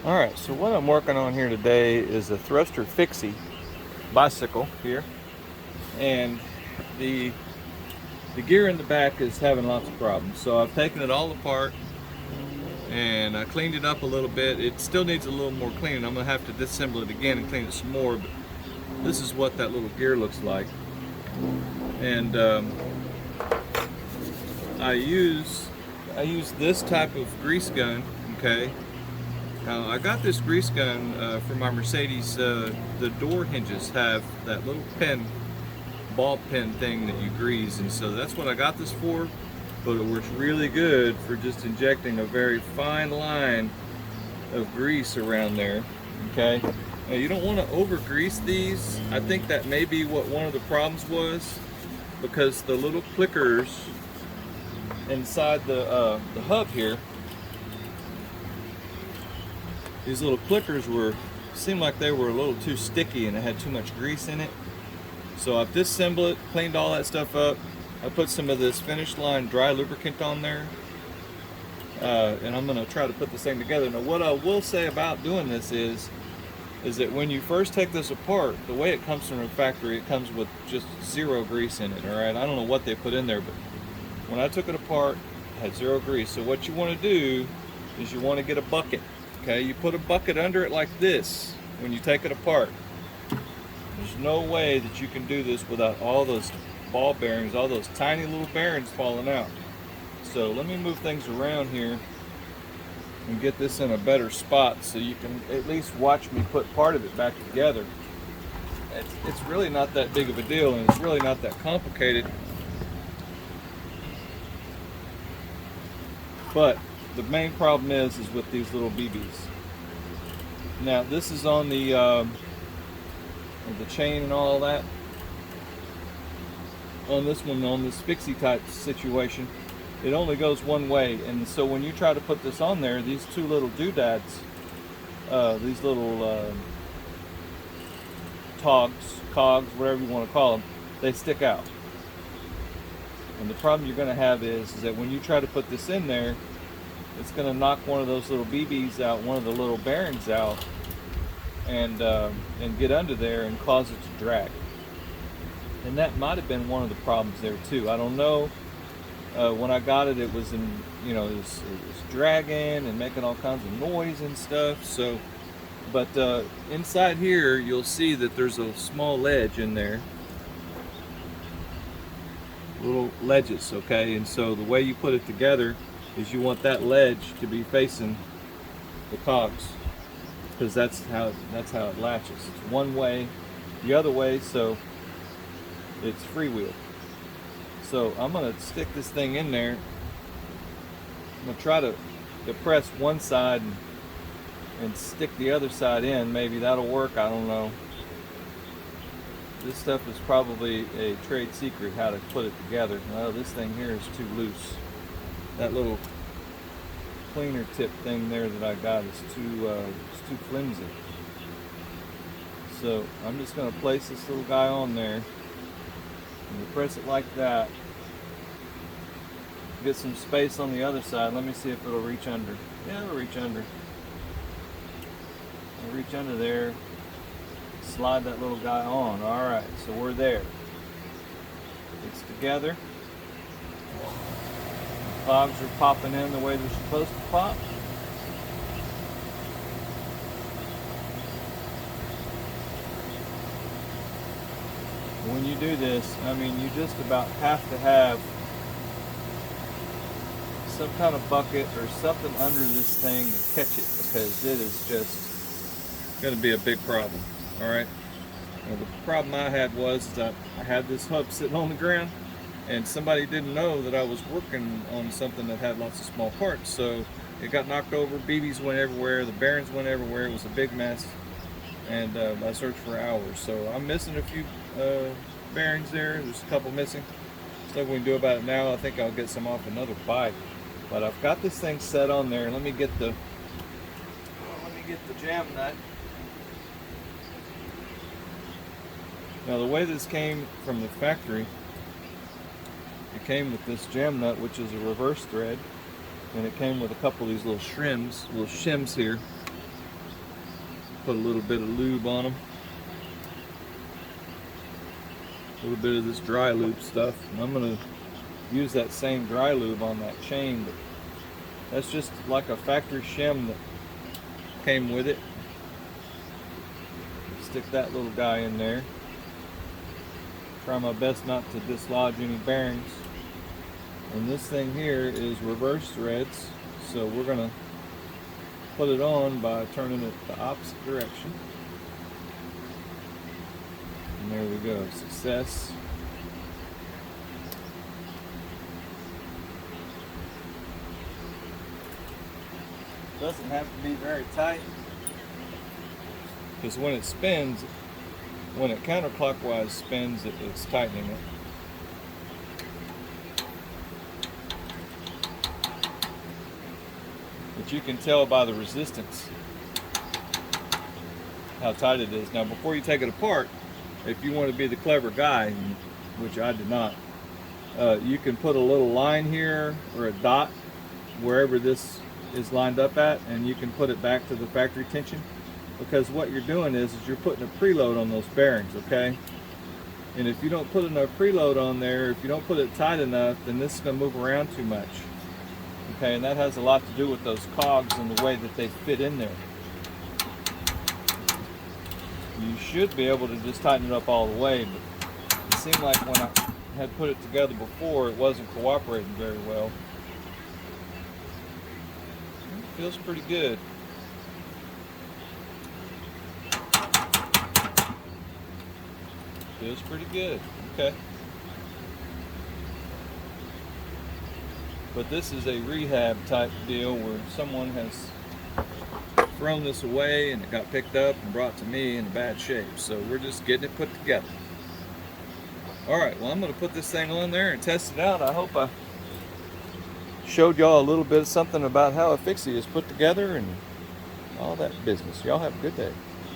Alright, so what I'm working on here today is a thruster Fixie bicycle here, and the the gear in the back is having lots of problems. So I've taken it all apart and I cleaned it up a little bit. It still needs a little more cleaning. I'm gonna have to disassemble it again and clean it some more, but this is what that little gear looks like. And I use this type of grease gun. Okay, now I got this grease gun for my Mercedes. The door hinges have that little pin, ball pin thing that you grease, and so that's what I got this for. But it works really good for just injecting a very fine line of grease around there. Okay, now you don't want to over grease these. I think that may be what one of the problems was, because the little clickers inside the hub here, these little clickers seemed like they were a little too sticky and it had too much grease in it. So I've disassembled it, cleaned all that stuff up. I put some of this finish line dry lubricant on there, and I'm going to try to put this thing together. Now what I will say about doing this is that when you first take this apart, the way it comes from the factory, it comes with just zero grease in it. All right, I don't know what they put in there, but when I took it apart, it had zero grease. So what you want to do is you want to get a bucket. Okay, you put a bucket under it like this when you take it apart. There's no way that you can do this without all those ball bearings, all those tiny little bearings falling out. So let me move things around here and get this in a better spot so you can at least watch me put part of it back together. It's really not that big of a deal, and it's really not that complicated. But the main problem is with these little BBs. Now this is on the chain and all that. On this one, on this Fixie type situation, it only goes one way, and so when you try to put this on there, these two little doodads, these little cogs, whatever you want to call them, they stick out. And the problem you're going to have is that when you try to put this in there, it's going to knock one of those little BBs out, one of the little bearings out, and get under there and cause it to drag. And that might have been one of the problems there too. I don't know. When I got it, it was it was dragging and making all kinds of noise and stuff. So, but inside here, you'll see that there's a small ledge in there, little ledges. Okay, and so the way you put it together is you want that ledge to be facing the cogs, because that's how it latches. It's one way, the other way, so it's freewheel. So I'm going to stick this thing in there. I'm going to try to depress one side and stick the other side in. Maybe that'll work, I don't know. This stuff is probably a trade secret, how to put it together. Oh, this thing here is too loose. That little cleaner tip thing there that I got is it's too flimsy. So I'm just going to place this little guy on there and you press it like that. Get some space on the other side. Let me see if it'll reach under. Yeah, it'll reach under. I'll reach under there. Slide that little guy on. All right, so we're there. It's together. The cogs are popping in the way they're supposed to pop. When you do this, I mean, you just about have to have some kind of bucket or something under this thing to catch it, because it is just going to be a big problem. All right. Now, the problem I had was that I had this hub sitting on the ground, and somebody didn't know that I was working on something that had lots of small parts, so it got knocked over. BBs went everywhere, the bearings went everywhere. It was a big mess, and I searched for hours. So I'm missing a few bearings there. There's a couple missing. There's nothing we can do about it now. I think I'll get some off another bike, but I've got this thing set on there. Let me get the jam nut. Now the way this came from the factory, it came with this jam nut, which is a reverse thread, and it came with a couple of these little shims here, Put a little bit of lube on them. A little bit of this dry lube stuff. And I'm going to use that same dry lube on that chain. But that's just like a factory shim that came with it. Stick that little guy in there. Try my best not to dislodge any bearings. And this thing here is reverse threads, so we're going to put it on by turning it the opposite direction. And there we go, success. Doesn't have to be very tight, because when it spins, when it counterclockwise spins, it's tightening it. But you can tell by the resistance how tight it is. Now before you take it apart, if you want to be the clever guy, which I did not, you can put a little line here or a dot wherever this is lined up at, and you can put it back to the factory tension, because what you're doing is you're putting a preload on those bearings, okay? And if you don't put enough preload on there, if you don't put it tight enough, then this is going to move around too much. Okay, and that has a lot to do with those cogs and the way that they fit in there. You should be able to just tighten it up all the way, but it seemed like when I had put it together before, it wasn't cooperating very well. It feels pretty good. Feels pretty good. Okay. But this is a rehab type deal where someone has thrown this away and it got picked up and brought to me in bad shape. So we're just getting it put together. Alright, well, I'm going to put this thing on there and test it out. I hope I showed y'all a little bit of something about how a fixie is put together and all that business. Y'all have a good day.